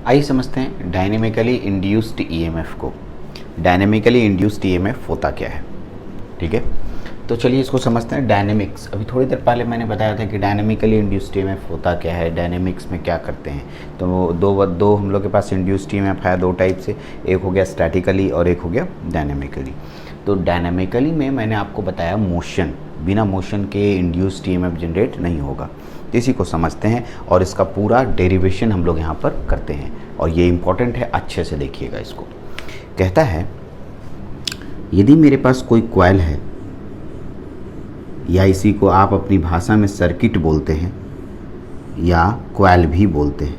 आइए समझते हैं डायनेमिकली इंड्यूस्ड ईएमएफ को। डायनेमिकली इंड्यूस्ड ईएमएफ होता क्या है, ठीक है। तो चलिए इसको समझते हैं। डायनेमिक्स, अभी थोड़ी देर पहले मैंने बताया था कि डायनेमिकली इंड्यूस्ड ईएमएफ होता क्या है, डायनेमिक्स में क्या करते हैं। तो दो हम लोग के पास इंड्यूस्ड ईएमएफ है दो टाइप से, एक हो गया स्टैटिकली और एक हो गया डायनेमिकली। तो डायनेमिकली में मैंने आपको बताया मोशन, बिना मोशन के इंड्यूस्ड ईएमएफ जनरेट नहीं होगा। इसी को समझते हैं और इसका पूरा डेरिवेशन हम लोग यहाँ पर करते हैं और ये इम्पॉर्टेंट है, अच्छे से देखिएगा इसको। कहता है यदि मेरे पास कोई कॉइल है, या इसी को आप अपनी भाषा में सर्किट बोलते हैं या कॉइल भी बोलते हैं,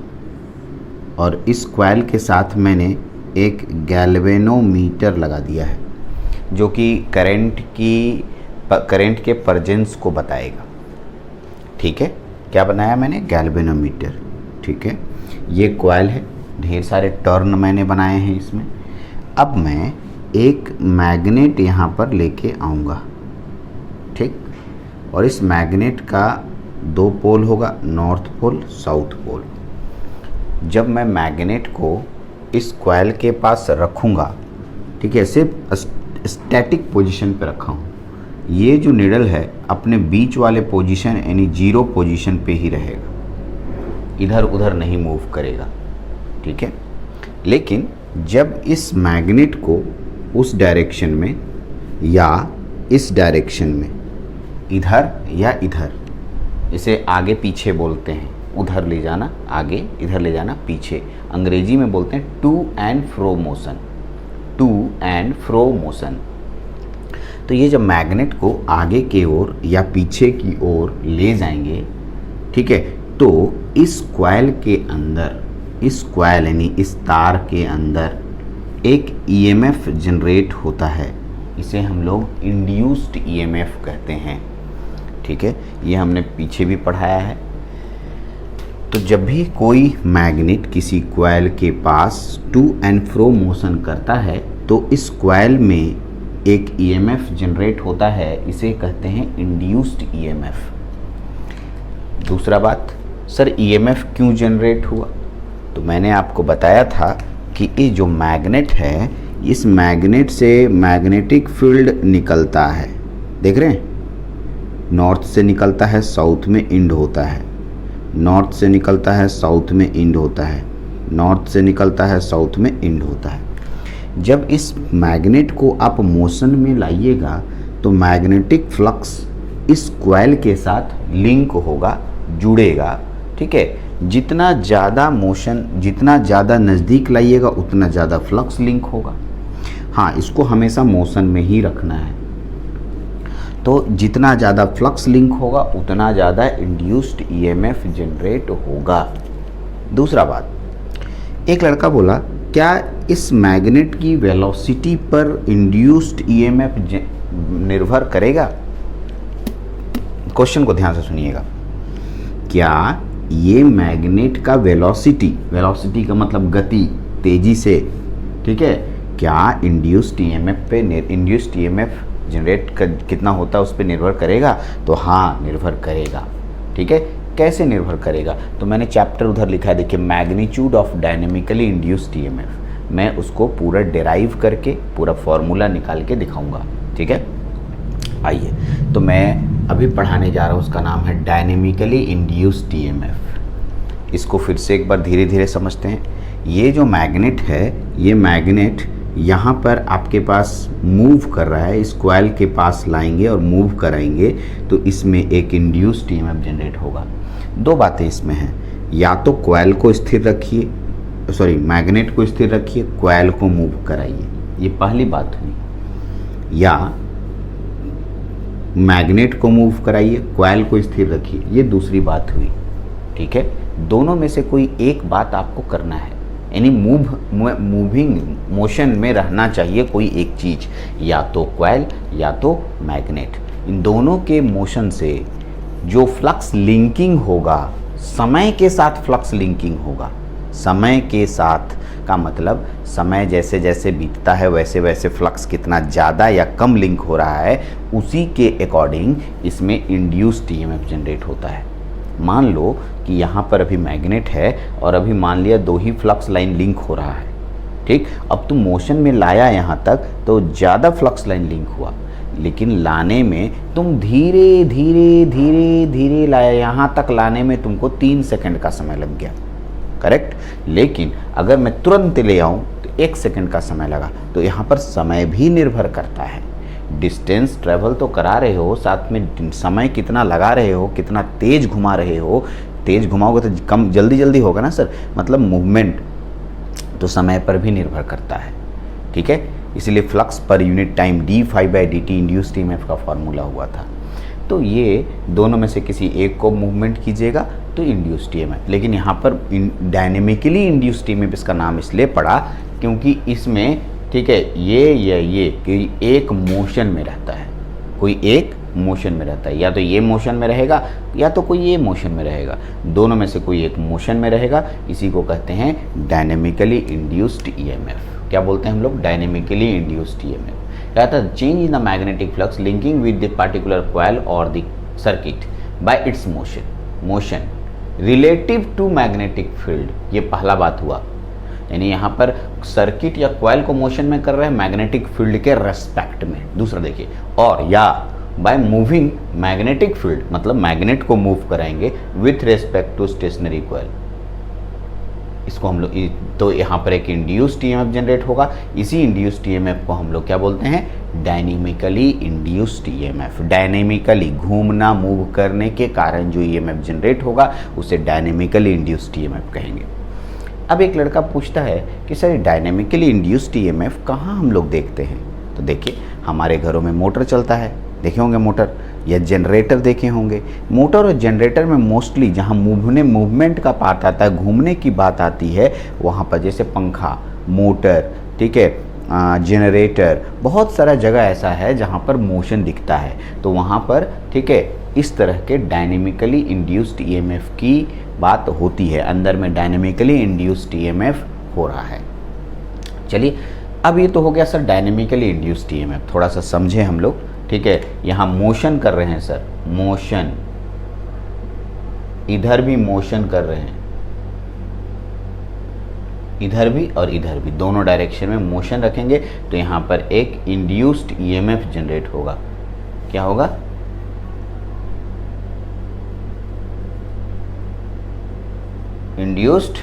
और इस कॉइल के साथ मैंने एक गैल्वेनोमीटर लगा दिया है जो कि करंट के प्रेजेंस को बताएगा, ठीक है। क्या बनाया मैंने? गैल्वेनोमीटर, ठीक है। ये कॉइल है, ढेर सारे टर्न मैंने बनाए हैं इसमें। अब मैं एक मैग्नेट यहाँ पर लेके आऊँगा, ठीक। और इस मैग्नेट का दो पोल होगा, नॉर्थ पोल साउथ पोल। जब मैं मैग्नेट को इस कॉइल के पास रखूँगा, ठीक है, सिर्फ स्टैटिक पोजीशन पे रखा हूँ, ये जो निडल है अपने बीच वाले पोजीशन यानी जीरो पोजीशन पे ही रहेगा, इधर उधर नहीं मूव करेगा, ठीक है। लेकिन जब इस मैग्नेट को उस डायरेक्शन में या इस डायरेक्शन में, इधर या इधर, इसे आगे पीछे बोलते हैं, उधर ले जाना आगे, इधर ले जाना पीछे, अंग्रेजी में बोलते हैं to and fro motion, to and fro motion. तो ये जब मैग्नेट को आगे की ओर या पीछे की ओर ले जाएंगे, ठीक है, तो इस कॉइल के अंदर, इस कॉइल यानी इस तार के अंदर एक ईएमएफ जनरेट होता है, इसे हम लोग इंड्यूस्ड ईएमएफ कहते हैं, ठीक है। ये हमने पीछे भी पढ़ाया है। तो जब भी कोई मैग्नेट किसी कॉइल के पास टू एंड फ्रो मोशन करता है तो इस कॉइल में एक ईएमएफ जनरेट होता है, इसे कहते हैं इंड्यूस्ड ईएमएफ। दूसरा बात, सर ईएमएफ क्यों जनरेट हुआ? तो मैंने आपको बताया था कि ये जो मैग्नेट है, इस मैग्नेट से मैग्नेटिक फील्ड निकलता है, देख रहे हैं, नॉर्थ से निकलता है साउथ में इंड होता है, नॉर्थ से निकलता है साउथ में इंड होता है, नॉर्थ से निकलता है साउथ में इंड होता है। जब इस मैग्नेट को आप मोशन में लाइएगा तो मैग्नेटिक फ्लक्स इस कॉइल के साथ लिंक होगा, जुड़ेगा, ठीक है। जितना ज़्यादा मोशन, जितना ज़्यादा नज़दीक लाइएगा उतना ज़्यादा फ्लक्स लिंक होगा। हाँ, इसको हमेशा मोशन में ही रखना है। तो जितना ज़्यादा फ्लक्स लिंक होगा उतना ज़्यादा इंड्यूस्ड ईएमएफ जनरेट होगा। दूसरा बात, एक लड़का बोला क्या इस मैग्नेट की वेलोसिटी पर इंड्यूस्ड ईएमएफ निर्भर करेगा? क्वेश्चन को ध्यान से सुनिएगा। क्या ये मैग्नेट का वेलोसिटी, वेलोसिटी का मतलब गति, तेजी से, ठीक है, क्या इंड्यूस्ड ईएमएफ पे, इंड्यूस्ड ईएमएफ जनरेट कितना होता है उस पर निर्भर करेगा? तो हाँ, निर्भर करेगा, ठीक है। कैसे निर्भर करेगा? तो मैंने चैप्टर उधर लिखा है, देखिए, magnitude of dynamically induced EMF. मैं उसको पूरा डिराइव करके पूरा फॉर्मूला निकाल के दिखाऊंगा, ठीक है। आइए, तो मैं अभी पढ़ाने जा रहा हूँ, उसका नाम है डायनेमिकली इंड्यूस्ड ईएमएफ। इसको फिर से एक बार धीरे धीरे समझते हैं। ये जो मैग्नेट है, ये मैग्नेट यहाँ पर आपके पास मूव कर रहा है, इस कॉइल के पास लाएंगे और मूव कराएंगे तो इसमें एक इंड्यूस्ड ईएमएफ जनरेट होगा। दो बातें इसमें हैं, या तो कॉइल को स्थिर रखिए, सॉरी मैग्नेट को स्थिर रखिए, कॉइल को मूव कराइए, ये पहली बात हुई, या मैग्नेट को मूव कराइए, कॉइल को स्थिर रखिए, ये दूसरी बात हुई, ठीक है। दोनों में से कोई एक बात आपको करना है, यानी मूविंग मोशन में रहना चाहिए कोई एक चीज़, या तो कॉइल या तो मैग्नेट। इन दोनों के मोशन से जो फ्लक्स लिंकिंग होगा, समय के साथ फ्लक्स लिंकिंग होगा। समय के साथ का मतलब समय जैसे जैसे बीतता है वैसे वैसे फ्लक्स कितना ज़्यादा या कम लिंक हो रहा है, उसी के अकॉर्डिंग इसमें इंड्यूस्ड ईएमएफ जनरेट होता है। मान लो कि यहाँ पर अभी मैग्नेट है और अभी मान लिया दो ही फ्लक्स लाइन लिंक हो रहा है, ठीक। अब तुम मोशन में लाया यहाँ तक तो ज़्यादा फ्लक्स लाइन लिंक हुआ, लेकिन लाने में तुम धीरे धीरे धीरे धीरे लाया, यहाँ तक लाने में तुमको 3 सेकंड का समय लग गया, करेक्ट। लेकिन अगर मैं तुरंत ले आऊँ तो 1 सेकंड का समय लगा। तो यहाँ पर समय भी निर्भर करता है। डिस्टेंस ट्रेवल तो करा रहे हो, साथ में समय कितना लगा रहे हो, कितना तेज घुमा रहे हो। तेज घुमाओगे तो कम जल्दी जल्दी होगा ना सर, मतलब मूवमेंट तो समय पर भी निर्भर करता है, ठीक है। इसलिए flux per unit time d∅dt induced EMF का फॉर्मूला हुआ था। तो ये दोनों में से किसी एक को मूवमेंट कीजिएगा तो इंड्यूस्ड ईएमएफ। लेकिन यहाँ पर डायनेमिकली इंड्यूस्ड ईएमएफ इसका नाम इसलिए पड़ा क्योंकि इसमें, ठीक है, ये या ये कोई एक मोशन में रहता है, कोई एक मोशन में रहता है। या तो ये मोशन में रहेगा या तो कोई ये मोशन में रहेगा, दोनों में से कोई एक मोशन में रहेगा। इसी को कहते हैं डायनेमिकली इंड्यूस्ड ईएमएफ। क्या बोलते हैं हम लोग? Dynamically induced EMF. क्या था? Change in the magnetic flux linking with the particular coil or the circuit by its motion relative to magnetic field. ये पहला बात हुआ, यानी यहाँ पर सर्किट या कॉइल को मोशन में कर रहे हैं मैग्नेटिक फील्ड के रेस्पेक्ट में। दूसरा देखिए, और या बाय मूविंग मैग्नेटिक फील्ड, मतलब मैग्नेट को मूव कराएंगे with respect to stationary coil. इसको हम लोग, तो यहाँ पर एक इंड्यूस्ड ईएमएफ जनरेट होगा। इसी इंड्यूस्ड ईएमएफ को हम लोग क्या बोलते हैं? Dynamically induced EMF. डायनेमिकली घूमना, मूव करने के कारण जो ईएमएफ जनरेट होगा उसे डायनेमिकली इंड्यूस्ड ईएमएफ कहेंगे। अब एक लड़का पूछता है कि सर डायनेमिकली इंड्यूस्ड ईएमएफ कहाँ हम लोग देखते हैं? तो देखिए, हमारे घरों में मोटर चलता है, देखे होंगे मोटर, या जनरेटर देखे होंगे। मोटर और जनरेटर में मोस्टली जहाँ मूवमेंट का पार्ट आता है, घूमने की बात आती है, वहाँ पर जैसे पंखा, मोटर, ठीक है, जनरेटर, बहुत सारा जगह ऐसा है जहाँ पर मोशन दिखता है। तो वहाँ पर, ठीक है, इस तरह के डायनेमिकली इंड्यूस्ड ईएमएफ की बात होती है। अंदर में डायनेमिकली इंड्यूस्ड ईएमएफ हो रहा है। चलिए, अब ये तो हो गया सर डायनेमिकली इंड्यूस्ड ईएमएफ। थोड़ा सा समझे हम लोग, ठीक है। यहाँ मोशन कर रहे हैं सर, मोशन, इधर भी मोशन कर रहे हैं, इधर भी और इधर भी, दोनों डायरेक्शन में मोशन रखेंगे तो यहाँ पर एक इंड्यूस्ड ईएमएफ जनरेट होगा। क्या होगा? इंड्यूस्ड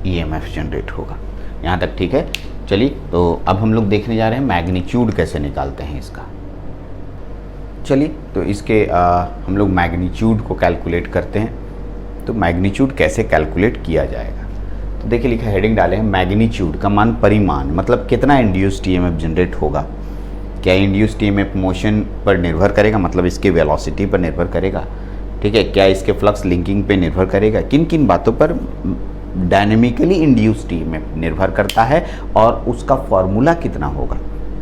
ईएमएफ जनरेट होगा। यहाँ तक ठीक है। चलिए, तो अब हम लोग देखने जा रहे हैं मैग्नीट्यूड कैसे निकालते हैं इसका। चलिए, तो इसके हम लोग मैग्नीट्यूड को कैलकुलेट करते हैं। तो मैग्नीट्यूड कैसे कैलकुलेट किया जाएगा? तो देखिए, लिखा हेडिंग डाले हैं मैग्नीट्यूड का मान परिमाण, मतलब कितना इंड्यूस्ड ईएमएफ जनरेट होगा। क्या इंड्यूस्ड ईएमएफ मोशन पर निर्भर करेगा, मतलब इसके वेलोसिटी पर निर्भर करेगा, ठीक है। क्या इसके फ्लक्स लिंकिंग पे निर्भर करेगा, किन किन बातों पर डायनेमिकली इंड्यूस्ड ईएमएफ निर्भर करता है, और उसका फॉर्मूला कितना होगा,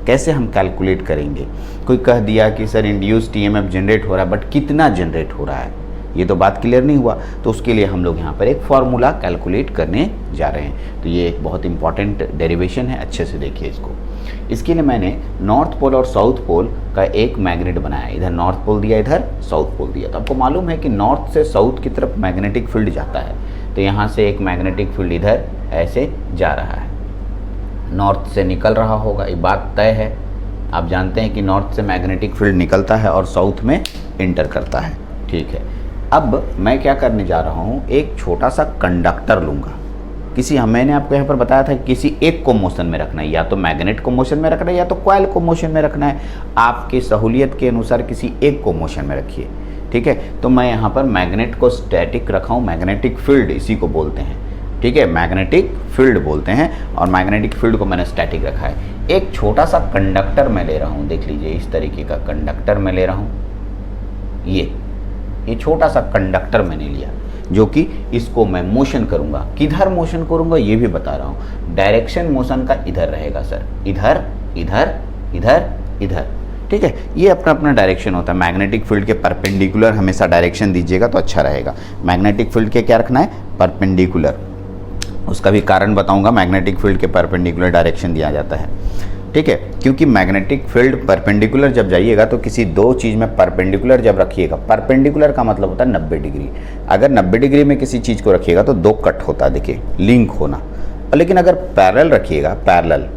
कैसे हम कैलकुलेट करेंगे। कोई कह दिया कि सर इंड्यूस्ड ईएमएफ जनरेट हो रहा है, बट कितना जनरेट हो रहा है, ये तो बात क्लियर नहीं हुआ। तो उसके लिए हम लोग यहाँ पर एक फॉर्मूला कैलकुलेट करने जा रहे हैं। तो ये एक बहुत इंपॉर्टेंट डेरिवेशन है, अच्छे से देखिए इसको। इसके लिए मैंने नॉर्थ पोल और साउथ पोल का एक मैग्नेट बनाया। इधर नॉर्थ पोल दिया, इधर साउथ पोल दिया। तो आपको मालूम है कि नॉर्थ से साउथ की तरफ मैग्नेटिक फील्ड जाता है। तो यहाँ से एक मैग्नेटिक फील्ड इधर ऐसे जा रहा है, नॉर्थ से निकल रहा होगा, ये बात तय है। आप जानते हैं कि नॉर्थ से मैग्नेटिक फील्ड निकलता है और साउथ में इंटर करता है, ठीक है। अब मैं क्या करने जा रहा हूँ, एक छोटा सा कंडक्टर लूँगा। मैंने आपको यहाँ पर बताया था कि किसी एक को मोशन में रखना है, या तो मैग्नेट को मोशन में रखना है या तो कॉइल को मोशन में रखना है। आपकी सहूलियत के अनुसार किसी एक को मोशन में रखिए, ठीक है। तो मैं यहाँ पर मैग्नेट को स्टैटिक रखा हूँ, मैग्नेटिक फील्ड इसी को बोलते हैं, ठीक है, मैग्नेटिक फील्ड बोलते हैं, और मैग्नेटिक फील्ड को मैंने स्टैटिक रखा है। एक छोटा सा कंडक्टर मैं ले रहा हूँ, देख लीजिए, इस तरीके का कंडक्टर मैं ले रहा हूँ। ये छोटा सा कंडक्टर मैंने लिया, जो कि इसको मैं मोशन करूंगा। किधर मोशन करूंगा ये भी बता रहा हूँ। डायरेक्शन मोशन का इधर रहेगा सर, इधर इधर इधर इधर, ठीक है। ये अपना अपना डायरेक्शन होता है। मैग्नेटिक फील्ड के परपेंडिकुलर हमेशा डायरेक्शन दीजिएगा तो अच्छा रहेगा। मैग्नेटिक फील्ड के क्या रखना है? परपेंडिकुलर। उसका भी कारण बताऊंगा। मैग्नेटिक फील्ड के परपेंडिकुलर डायरेक्शन दिया जाता है, ठीक है, क्योंकि मैग्नेटिक फील्ड परपेंडिकुलर जब जाइएगा तो किसी दो चीज़ में परपेंडिकुलर जब रखिएगा, परपेंडिकुलर का मतलब होता है 90 डिग्री। अगर 90 डिग्री में किसी चीज़ को रखिएगा तो दो कट होता है, देखिए लिंक होना। लेकिन अगर पैरेलल रखिएगा, पैरेलल,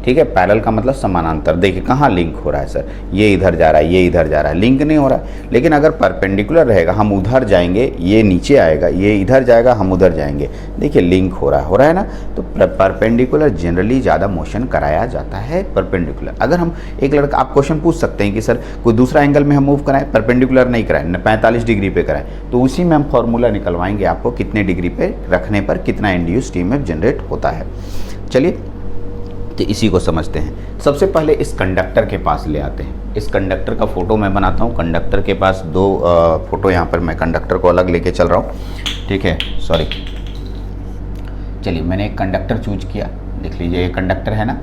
ठीक है, पैरेलल का मतलब समानांतर, देखिए कहाँ लिंक हो रहा है सर, ये इधर जा रहा है, ये इधर जा रहा है, लिंक नहीं हो रहा है। लेकिन अगर परपेंडिकुलर रहेगा, हम उधर जाएंगे, ये नीचे आएगा, ये इधर जाएगा, हम उधर जाएंगे, देखिए लिंक हो रहा है ना। तो परपेंडिकुलर जनरली ज़्यादा मोशन कराया जाता है परपेंडिकुलर। अगर हम एक लड़का, आप क्वेश्चन पूछ सकते हैं कि सर कोई दूसरा एंगल में हम मूव कराएं, परपेंडिकुलर नहीं कराएं, 45 डिग्री पे कराएं, तो उसी में हम फॉर्मूला निकलवाएंगे आपको कितने डिग्री पे रखने पर कितना इंड्यूस्ड ईएमएफ जनरेट होता है। चलिए तो इसी को समझते हैं। सबसे पहले इस कंडक्टर के पास ले आते हैं। इस कंडक्टर का फ़ोटो मैं बनाता हूँ। कंडक्टर के पास दो फोटो, यहाँ पर मैं कंडक्टर को अलग लेके चल रहा हूँ, ठीक है, सॉरी। चलिए मैंने एक कंडक्टर चूज किया, देख लीजिए ये कंडक्टर है ना,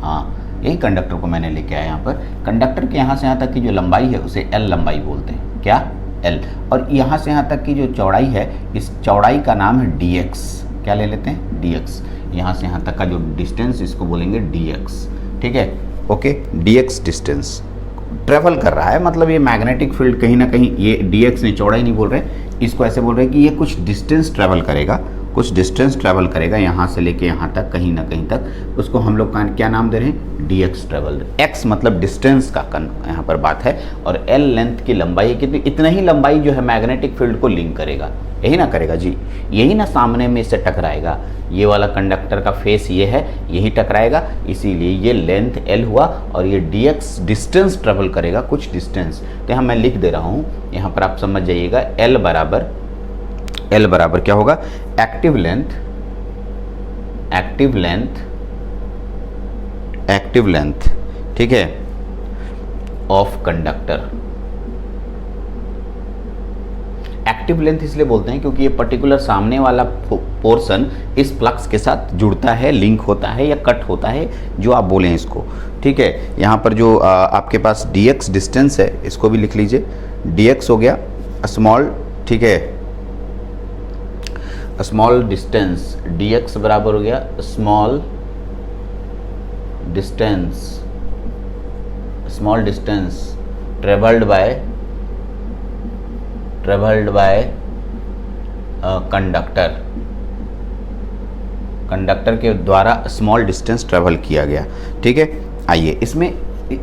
हाँ यही कंडक्टर को मैंने लेके आया यहाँ पर। कंडक्टर के यहाँ से यहाँ तक की जो लंबाई है उसे एल लंबाई बोलते हैं, क्या, एल। और यहाँ से यहाँ तक की जो चौड़ाई है, इस चौड़ाई का नाम है डी एक्स, क्या ले लेते हैं, डी एक्स। यहाँ से यहाँ तक का जो डिस्टेंस इसको बोलेंगे dx, ठीक है, ओके, dx डिस्टेंस ट्रेवल कर रहा है, मतलब ये मैग्नेटिक फील्ड कहीं ना कहीं, ये dx नहीं, चौड़ाई नहीं बोल रहे, इसको ऐसे बोल रहे हैं कि ये कुछ डिस्टेंस ट्रेवल करेगा, कुछ डिस्टेंस ट्रेवल करेगा यहाँ से लेके यहाँ तक, कहीं ना कहीं तक, उसको हम लोग क्या नाम दे रहे हैं, dx ट्रेवल। x मतलब डिस्टेंस का यहाँ पर बात है, और l लेंथ की लंबाई है, कितनी, इतना ही लंबाई जो है मैग्नेटिक फील्ड को लिंक करेगा, यही ना करेगा जी, यही ना सामने में इससे टकराएगा, ये वाला कंडक्टर का फेस ये है, यही टकराएगा, इसीलिए ये लेंथ l हुआ, और ये dx डिस्टेंस ट्रेवल करेगा, कुछ डिस्टेंस। तो यहाँ मैं लिख दे रहा हूँ, यहाँ पर आप समझ जाइएगा, l बराबर क्या होगा, एक्टिव लेंथ, ठीक है, ऑफ कंडक्टर। एक्टिव लेंथ इसलिए बोलते हैं क्योंकि ये पर्टिकुलर सामने वाला पोर्शन इस फ्लक्स के साथ जुड़ता है, लिंक होता है या कट होता है, जो आप बोलें इसको, ठीक है। यहाँ पर जो आपके पास dx डिस्टेंस है, इसको भी लिख लीजिए, dx हो गया स्मॉल, ठीक है, स्मॉल डिस्टेंस, dx बराबर हो गया small distance travelled by conductor के द्वारा स्मॉल डिस्टेंस ट्रेवल किया गया, ठीक है। आइए इसमें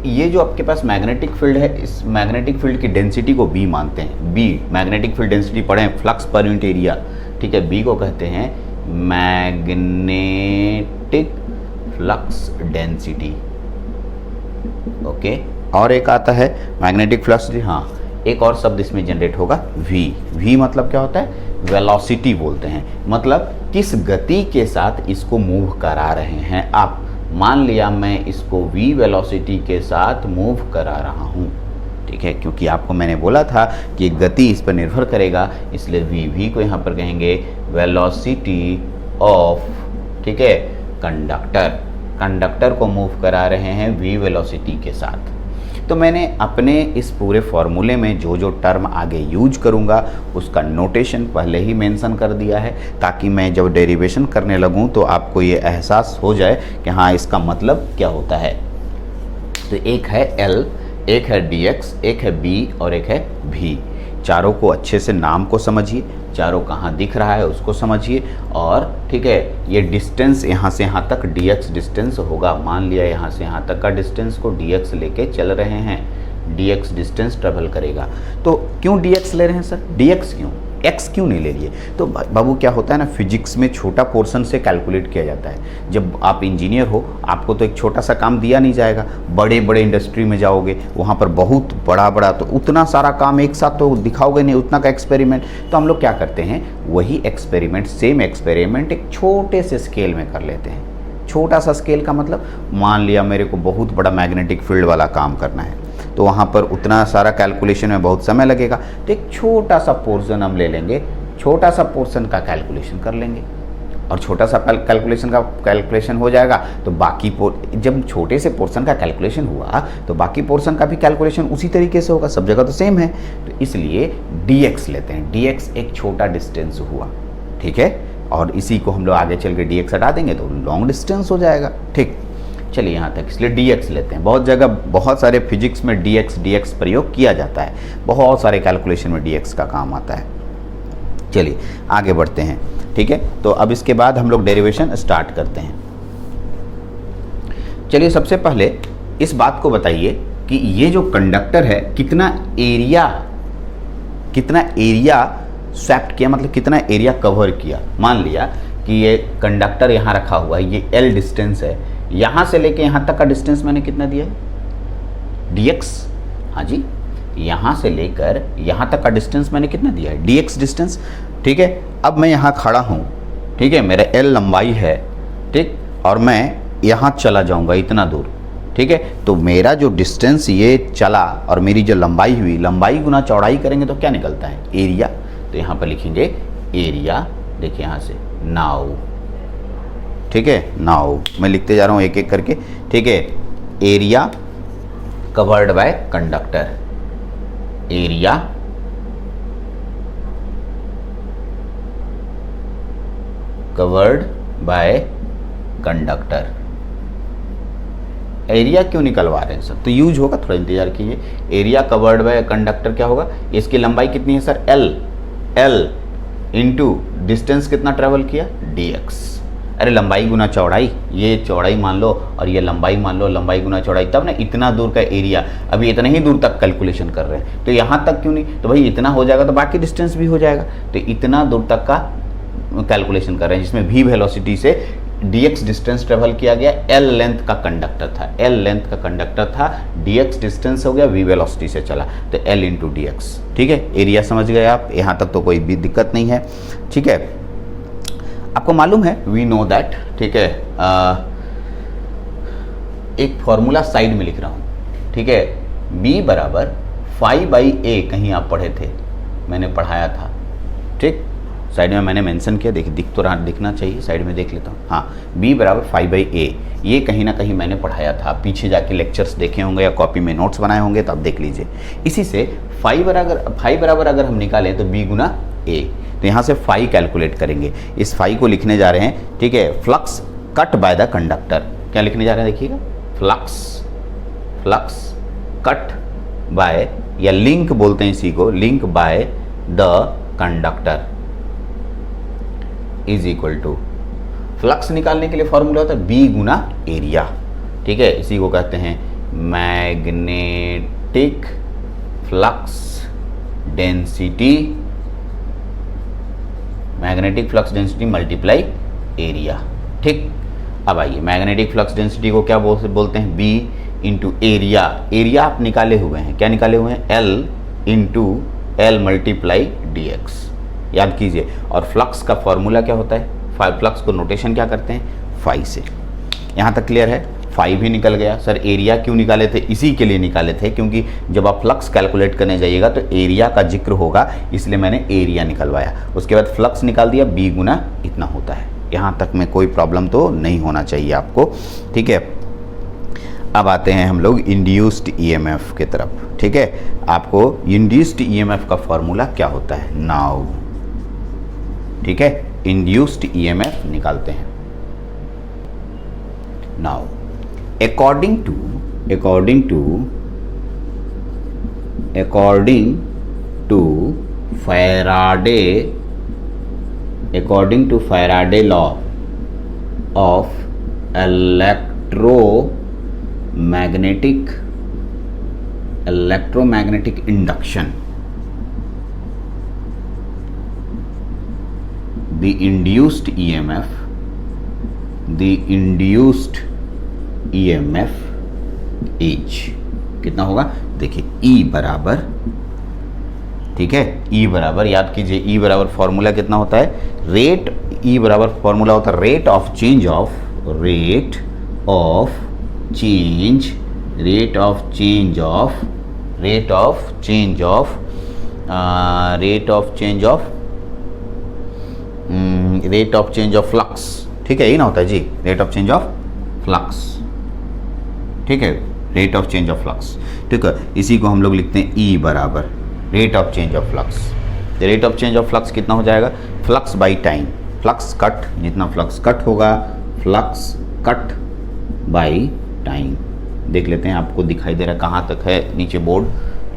ये जो आपके पास मैग्नेटिक फील्ड है, इस मैग्नेटिक फील्ड की डेंसिटी को B मानते हैं। B मैग्नेटिक फील्ड डेंसिटी पढ़ें, फ्लक्स पर यूनिट एरिया, ठीक है, B को कहते हैं मैग्नेटिक फ्लक्स डेंसिटी, ओके। और एक आता है मैग्नेटिक फ्लक्स, हाँ, एक और शब्द इसमें जनरेट होगा V मतलब क्या होता है, वेलोसिटी बोलते हैं, मतलब किस गति के साथ इसको मूव करा रहे हैं आप। मान लिया मैं इसको v वेलोसिटी के साथ मूव करा रहा हूँ, ठीक है, क्योंकि आपको मैंने बोला था कि गति इस पर निर्भर करेगा, इसलिए v को यहाँ पर कहेंगे वेलोसिटी ऑफ, ठीक है, कंडक्टर को मूव करा रहे हैं v वेलोसिटी के साथ। तो मैंने अपने इस पूरे फॉर्मूले में जो जो टर्म आगे यूज करूँगा उसका नोटेशन पहले ही मेंशन कर दिया है, ताकि मैं जब डेरिवेशन करने लगूँ तो आपको ये एहसास हो जाए कि हाँ इसका मतलब क्या होता है। तो एक है L, एक है dx, एक है b और एक है v। चारों को अच्छे से नाम को समझिए, चारों कहाँ दिख रहा है उसको समझिए, और ठीक है, ये डिस्टेंस यहाँ से यहाँ तक dx डिस्टेंस होगा। मान लिया यहाँ से यहाँ तक का डिस्टेंस को dx लेके चल रहे हैं, dx डिस्टेंस ट्रेवल करेगा। तो क्यों dx ले रहे हैं सर, dx क्यों, x क्यों नहीं ले लिए? तो बाबू क्या होता है ना, फिजिक्स में छोटा पोर्शन से कैलकुलेट किया जाता है। जब आप इंजीनियर हो, आपको तो एक छोटा सा काम दिया नहीं जाएगा, बड़े बड़े इंडस्ट्री में जाओगे, वहाँ पर बहुत बड़ा बड़ा, तो उतना सारा काम एक साथ तो दिखाओगे नहीं, उतना का एक्सपेरिमेंट। तो हम लोग क्या करते हैं, वही एक्सपेरिमेंट, सेम एक्सपेरिमेंट एक छोटे से स्केल में कर लेते हैं। छोटा सा स्केल का मतलब, मान लिया मेरे को बहुत बड़ा मैग्नेटिक फील्ड वाला काम करना है, तो वहाँ पर उतना सारा कैलकुलेशन में बहुत समय लगेगा, तो एक छोटा सा पोर्शन हम ले लेंगे, छोटा सा पोर्शन का कैलकुलेशन कर लेंगे, और छोटा सा कैलकुलेशन हो जाएगा तो बाकी जब छोटे से पोर्शन का कैलकुलेशन हुआ तो बाकी पोर्शन का भी कैलकुलेशन उसी तरीके से होगा, सब जगह तो सेम है। तो इसलिए dx लेते हैं, dx एक छोटा डिस्टेंस हुआ, ठीक है, और इसी को हम लोग आगे चल के dx हटा देंगे तो लॉन्ग डिस्टेंस हो जाएगा। ठीक, चलिए यहाँ तक, इसलिए dx लेते हैं। बहुत जगह बहुत सारे फिजिक्स में dx प्रयोग किया जाता है, बहुत सारे कैलकुलेशन में dx का काम आता है। चलिए आगे बढ़ते हैं। ठीक है, तो अब इसके बाद हम लोग डेरिवेशन स्टार्ट करते हैं। चलिए सबसे पहले इस बात को बताइए कि ये जो कंडक्टर है कितना एरिया स्वैप्ट किया, मतलब कितना एरिया कवर किया। मान लिया कि ये कंडक्टर यहाँ रखा हुआ है, ये L डिस्टेंस है, यहाँ से लेके यहाँ तक का डिस्टेंस मैंने कितना दिया है, dx। हाँ जी, यहाँ से लेकर यहाँ तक का डिस्टेंस मैंने कितना दिया है, dx डिस्टेंस। ठीक है, अब मैं यहाँ खड़ा हूँ, ठीक है, मेरा L लंबाई है, ठीक, और मैं यहाँ चला जाऊँगा इतना दूर। ठीक है, तो मेरा जो डिस्टेंस ये चला और मेरी जो लंबाई हुई, लंबाई गुना चौड़ाई करेंगे तो क्या निकलता है, एरिया। तो यहाँ पर लिखेंगे एरिया, देखिए यहाँ से नाउ। ठीक है, नाउ मैं लिखते जा रहा हूँ एक एक करके। ठीक है, area covered by conductor, area covered by conductor. Area क्यों निकलवा रहे हैं सर, तो यूज होगा, थोड़ा इंतजार कीजिए। एरिया कवर्ड बाय कंडक्टर क्या होगा, इसकी लंबाई कितनी है सर, L इंटू डिस्टेंस कितना ट्रेवल किया, dx। अरे लंबाई गुना चौड़ाई, ये चौड़ाई मान लो और ये लंबाई मान लो, लंबाई गुना चौड़ाई, तब ना इतना दूर का एरिया। अभी इतना ही दूर तक कैलकुलेशन कर रहे हैं, तो यहाँ तक क्यों नहीं, तो भाई इतना हो जाएगा तो बाकी डिस्टेंस भी हो जाएगा। तो इतना दूर तक का कैलकुलेशन कर रहे हैं, जिसमें v वेलोसिटी से dx डिस्टेंस ट्रेवल किया गया, L लेंथ का कंडक्टर था, L लेंथ का कंडक्टर था, dx डिस्टेंस हो गया, v वेलोसिटी से चला, तो L इंटू dx। ठीक है, एरिया समझ गए आप, यहाँ तक तो कोई भी दिक्कत नहीं है। ठीक है, आपको मालूम है, वी नो दैट। ठीक है, एक फॉर्मूला साइड में लिख रहा हूँ। ठीक है, b बराबर फाई बाई ए, कहीं आप पढ़े थे, मैंने पढ़ाया था। ठीक, साइड में मैंने मेंशन किया, देखिए दिख तो रहा, दिखना चाहिए, साइड में देख लेता हूँ। हाँ, b बराबर फाई बाई ए, ये कहीं ना कहीं मैंने पढ़ाया था, पीछे जाके लेक्चर्स देखे होंगे या कॉपी में नोट्स बनाए होंगे, तो आप देख लीजिए। इसी से फाई बराबर अगर हम निकालें तो b गुना a, तो यहाँ से फाई कैलकुलेट करेंगे। इस फाई को लिखने जा रहे हैं। ठीक है, flux cut by the conductor, क्या लिखने जा रहे हैं देखिएगा, फ्लक्स कट बाय, या लिंक बोलते हैं इसी को, link by the conductor is equal to, flux निकालने के लिए फॉर्मूला होता है b गुना एरिया। ठीक है, इसी को कहते हैं magnetic flux density, magnetic flux density multiply area. ठीक, अब आइए, मैग्नेटिक फ्लक्स डेंसिटी को क्या बोलते हैं, b इंटू एरिया। एरिया आप निकाले हुए हैं, क्या निकाले हुए हैं, L into L multiply dx, याद कीजिए। और फ्लक्स का फॉर्मूला क्या होता है, फ्लक्स को नोटेशन क्या करते हैं, फाई से। यहाँ तक क्लियर है, फाई भी निकल गया। सर एरिया क्यों निकाले थे, इसी के लिए निकाले थे, क्योंकि जब आप फ्लक्स कैलकुलेट करने जाइएगा तो एरिया का जिक्र होगा, इसलिए मैंने एरिया निकलवाया। उसके बाद फ्लक्स निकाल दिया, b गुना इतना होता है। यहाँ तक में कोई प्रॉब्लम तो नहीं होना चाहिए आपको। ठीक है, अब आते हैं हम लोग इंड्यूस्ड ईएमएफ की तरफ। ठीक है, आपको इंड्यूस्ड ईएमएफ का फॉर्मूला क्या होता है, नाउ। ठीक है, इंड्यूस्ड ईएमएफ निकालते हैं। Now according to Faraday law of electromagnetic induction, the induced EMF H कितना होगा, देखिए E बराबर, ठीक है, E बराबर, याद कीजिए E बराबर फॉर्मूला कितना होता है, रेट, E बराबर फॉर्मूला होता है rate of change of flux. ठीक है, यही ना होता है जी, rate of change of flux. ठीक है, rate of change of flux. ठीक है, इसी को हम लोग लिखते हैं E बराबर rate of change of flux. Rate of change of flux कितना हो जाएगा, flux by time. Flux cut, जितना फ्लक्स कट होगा, फ्लक्स कट बाई टाइम। देख लेते हैं, आपको दिखाई दे रहा है कहाँ तक है नीचे बोर्ड,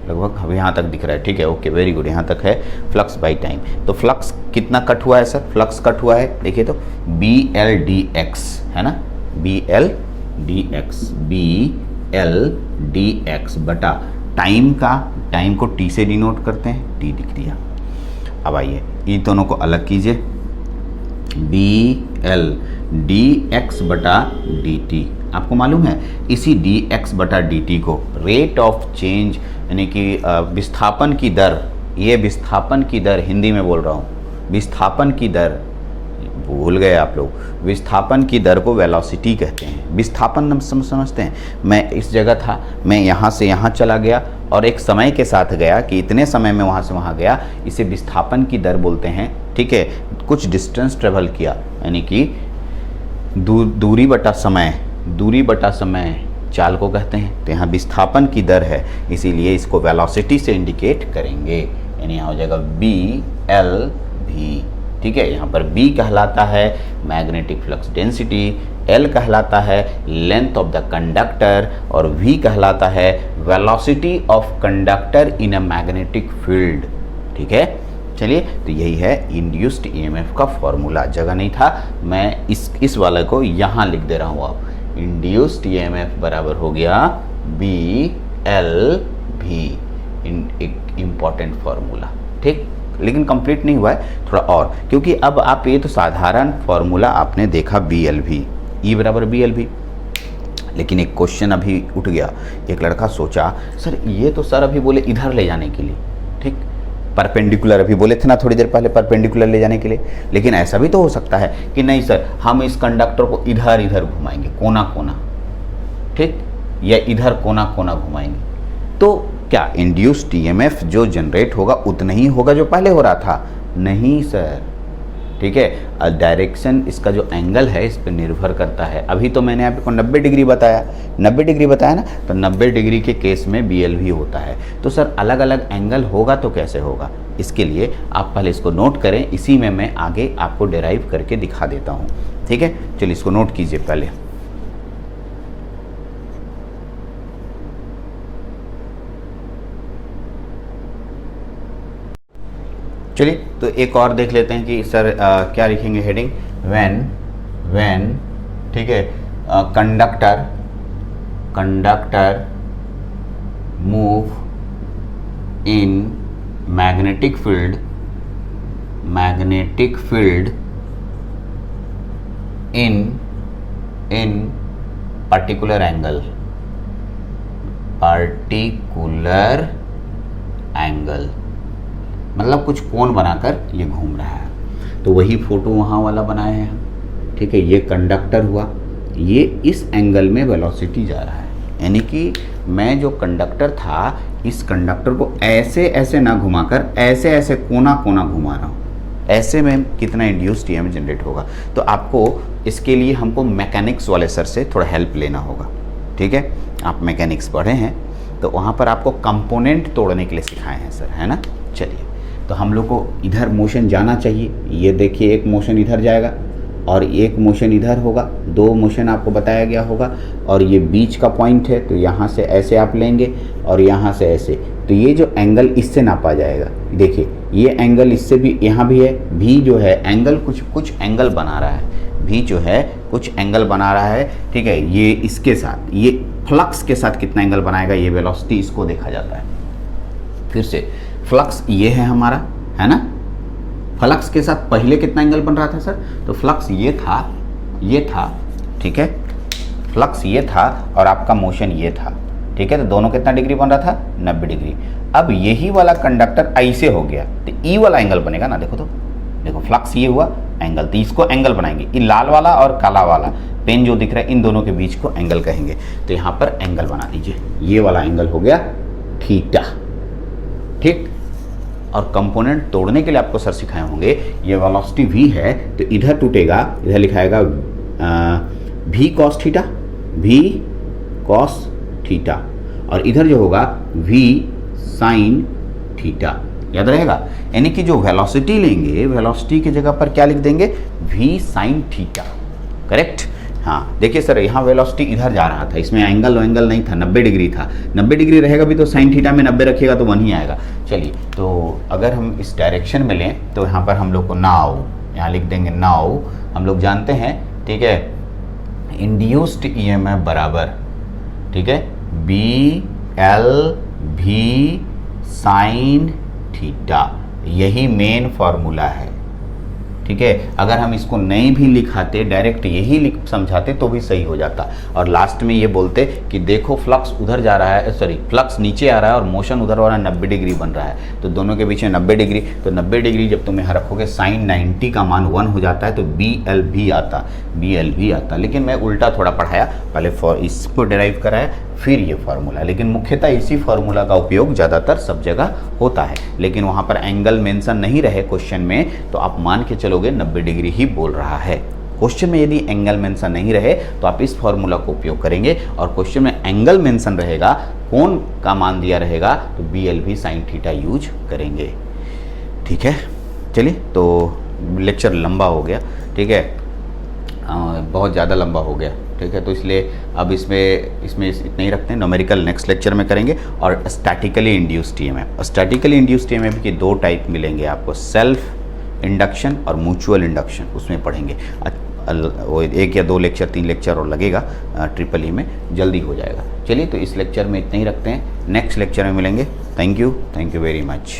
लगभग अब यहाँ तक दिख रहा है, ठीक है, ओके वेरी गुड, यहाँ तक है फ्लक्स बाई टाइम। तो फ्लक्स कितना कट हुआ है सर? फ्लक्स कट हुआ है, देखिए तो BL/dx है ना, BL/dx, BL/dx बटा टाइम का, टाइम को T से डिनोट करते हैं, T लिख दिया। अब आइए इन दोनों को अलग कीजिए, BL/dx बटा dt। आपको मालूम है इसी dx बटा dt को रेट ऑफ चेंज यानी कि विस्थापन की दर, ये विस्थापन की दर हिंदी में बोल रहा हूँ, विस्थापन की दर, भूल गए आप लोग, विस्थापन की दर को वेलोसिटी कहते हैं। विस्थापन हम समझते हैं, मैं इस जगह था, मैं यहाँ से यहाँ चला गया और एक समय के साथ गया कि इतने समय में वहाँ से वहाँ गया, इसे विस्थापन की दर बोलते हैं, ठीक है। कुछ डिस्टेंस ट्रेवल किया यानी कि दूरी बटा समय, दूरी बटा समय चाल को कहते हैं। तो यहाँ विस्थापन की दर है, इसीलिए इसको वेलोसिटी से इंडिकेट करेंगे, यानी यहाँ हो जाएगा BL/v, ठीक है। यहाँ पर B कहलाता है मैग्नेटिक फ्लक्स डेंसिटी, L कहलाता है लेंथ ऑफ द कंडक्टर और V कहलाता है velocity of conductor in a magnetic field, ठीक है। चलिए, तो यही है इंड्यूस्ड EMF का फॉर्मूला। जगह नहीं था, मैं इस वाले को यहाँ लिख दे रहा हूँ। आप इंड्यूस्ड EMF बराबर हो गया BL/v, एक इम्पॉर्टेंट फॉर्मूला, ठीक। लेकिन कंप्लीट नहीं हुआ है, थोड़ा और, क्योंकि अब आप ये तो साधारण फॉर्मूला आपने देखा BL/v, E बराबर BL/v, लेकिन एक क्वेश्चन अभी उठ गया। एक लड़का सोचा सर ये तो सर अभी बोले इधर ले जाने के लिए, ठीक, परपेंडिकुलर अभी बोले थे ना थोड़ी देर पहले, परपेंडिकुलर ले जाने के लिए, लेकिन ऐसा भी तो हो सकता है कि नहीं सर हम इस कंडक्टर को इधर इधर घुमाएंगे, कोना कोना, ठीक, या इधर कोना कोना घुमाएंगे, तो क्या इंड्यूस्ड EMF जो जनरेट होगा उतना ही होगा जो पहले हो रहा था? नहीं सर, ठीक है। डायरेक्शन, इसका जो एंगल है इस पर निर्भर करता है। अभी तो मैंने आपको 90 डिग्री बताया, 90 डिग्री बताया ना, तो 90 डिग्री के केस में BL/v होता है। तो सर अलग अलग एंगल होगा तो कैसे होगा? इसके लिए आप पहले इसको नोट करें, इसी में मैं आगे आपको डेराइव करके दिखा देता हूँ, ठीक है। चलिए इसको नोट कीजिए पहले। चलिए तो एक और देख लेते हैं कि सर क्या लिखेंगे हेडिंग, व्हेन, ठीक है, conductor move in magnetic field in particular angle, मतलब कुछ कोण बनाकर ये घूम रहा है। तो वही फोटो वहाँ वाला बनाए हैं हम, ठीक है। ये कंडक्टर हुआ, ये इस एंगल में वेलोसिटी जा रहा है, यानी कि मैं जो कंडक्टर था इस कंडक्टर को ऐसे ऐसे ना घुमाकर ऐसे ऐसे कोना कोना घुमा रहा हूँ, ऐसे में कितना इंड्यूस्ड EMF जनरेट होगा। तो आपको इसके लिए हमको मैकेनिक्स वाले सर से थोड़ा हेल्प लेना होगा, ठीक है। आप मैकेनिक्स पढ़े हैं तो वहाँ पर आपको कंपोनेंट तोड़ने के लिए सिखाए हैं सर, है ना। चलिए, तो हम लोग को इधर मोशन जाना चाहिए, ये देखिए एक मोशन इधर जाएगा और एक मोशन इधर होगा, दो मोशन आपको बताया गया होगा, और ये बीच का पॉइंट है, तो यहाँ से ऐसे आप लेंगे और यहाँ से ऐसे, तो ये जो एंगल इससे नापा जाएगा। देखिए ये एंगल इससे भी, यहाँ भी है, भी जो है एंगल कुछ एंगल बना रहा है, भी जो है कुछ एंगल बना रहा है, ठीक है। ये इसके साथ, ये फ्लक्स के साथ कितना एंगल बनाएगा, ये वेलोसिटी, इसको देखा जाता है। फिर से फ्लक्स ये है हमारा, है ना, फ्लक्स के साथ पहले कितना एंगल बन रहा था सर, तो फ्लक्स ये था, ठीक है, फ्लक्स ये था और आपका मोशन ये था, ठीक है। तो दोनों कितना डिग्री बन रहा था, 90 डिग्री। अब यही वाला कंडक्टर ऐसे हो गया तो ई वाला एंगल बनेगा ना, देखो तो, देखो फ्लक्स ये हुआ एंगल, तो इसको एंगल बनाएंगे, ये लाल वाला और काला वाला पेन जो दिख रहा है इन दोनों के बीच को एंगल कहेंगे। तो यहाँ पर एंगल बना दीजिए, ये वाला एंगल हो गया थीटा, ठीक। और कंपोनेंट तोड़ने के लिए आपको सर सिखाए होंगे, ये वेलोसिटी v है तो इधर टूटेगा, इधर लिखाएगा v cos थीटा, और इधर जो होगा v sin थीटा, याद रहेगा। यानी कि जो वेलोसिटी लेंगे, वेलोसिटी की जगह पर क्या लिख देंगे, v साइन थीटा। करेक्ट। हाँ देखिए सर, यहाँ वेलोसिटी इधर जा रहा था, इसमें एंगल नहीं था, 90 डिग्री था। 90 डिग्री रहेगा भी तो साइन थीटा में 90 रखिएगा तो 1 ही आएगा। चलिए, तो अगर हम इस डायरेक्शन में लें तो यहाँ पर हम लोग को नाउ, यहाँ लिख देंगे नाउ, हम लोग जानते हैं, ठीक है, इंड्यूस्ड ईएमएफ बराबर, ठीक है, बी एल भी साइन थीटा, यही मेन फॉर्मूला है। ठीक है, अगर हम इसको नहीं भी लिखाते, डायरेक्ट यही लिख समझाते तो भी सही हो जाता, और लास्ट में ये बोलते कि देखो फ्लक्स उधर जा रहा है, सॉरी फ्लक्स नीचे आ रहा है और मोशन उधर वाला 90 डिग्री बन रहा है, तो दोनों के बीच में 90 डिग्री, तो 90 डिग्री जब तुम यहाँ रखोगे साइन 90 का मान 1 हो जाता है, तो BL भी आता। लेकिन मैं उल्टा थोड़ा पढ़ाया, पहले इसको डिराइव कराया फिर ये फार्मूला, लेकिन मुख्यतः इसी फार्मूला का उपयोग ज़्यादातर सब जगह होता है। लेकिन वहाँ पर एंगल मेंशन नहीं रहे क्वेश्चन में तो आप मान के चलोगे 90 डिग्री ही बोल रहा है। क्वेश्चन में यदि एंगल मेंशन नहीं रहे तो आप इस फार्मूला को उपयोग करेंगे, और क्वेश्चन में एंगल मेंशन रहेगा, कोण का मान दिया रहेगा, तो BL भी साइन थीटा यूज करेंगे। ठीक है, चलिए, तो लेक्चर लंबा हो गया, ठीक है, बहुत ज़्यादा लंबा हो गया, ठीक है, तो इसलिए अब इसमें इतना ही रखते हैं। न्यूमेरिकल नेक्स्ट लेक्चर में करेंगे। और statically induced EMF, statically induced EMF के 2 टाइप मिलेंगे आपको, सेल्फ इंडक्शन और म्यूचुअल इंडक्शन, उसमें पढ़ेंगे। वो 1 या 2 लेक्चर 3 लेक्चर और लगेगा, ट्रिपल ई में जल्दी हो जाएगा। चलिए, तो इस लेक्चर में इतना ही रखते हैं, नेक्स्ट लेक्चर में मिलेंगे। Thank you very much.